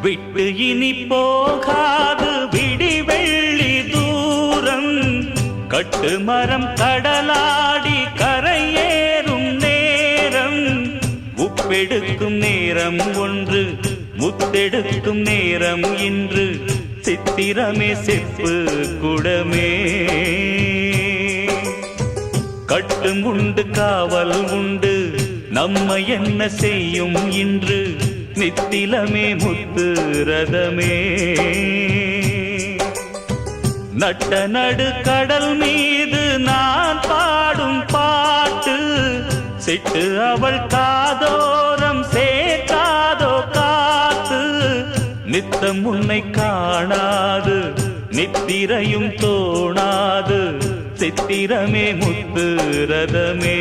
விட்டு இனி போகாது விடி வெள்ளி தூரம் கட்டு மரம் கடலாடி கரையேறும் நேரம் உப்பெடுக்கும் நேரம் ஒன்று முத்தெடுக்கும் நேரம் இன்று சித்திரமே செப்பு குடமே கட்டும் உண்டு காவல் உண்டு நம்மை என்ன செய்யும் இன்று நித்திலமே முத்து ரதமே நட்ட நடு கடல் மீது நான் பாடும் பாட்டு சிட்டு அவள் காதோரம் சேர்க்காதோ காத்து நித்தம் உன்னை காணாது நித்திரையும் தோணாது சித்திரமே முத்து ரதமே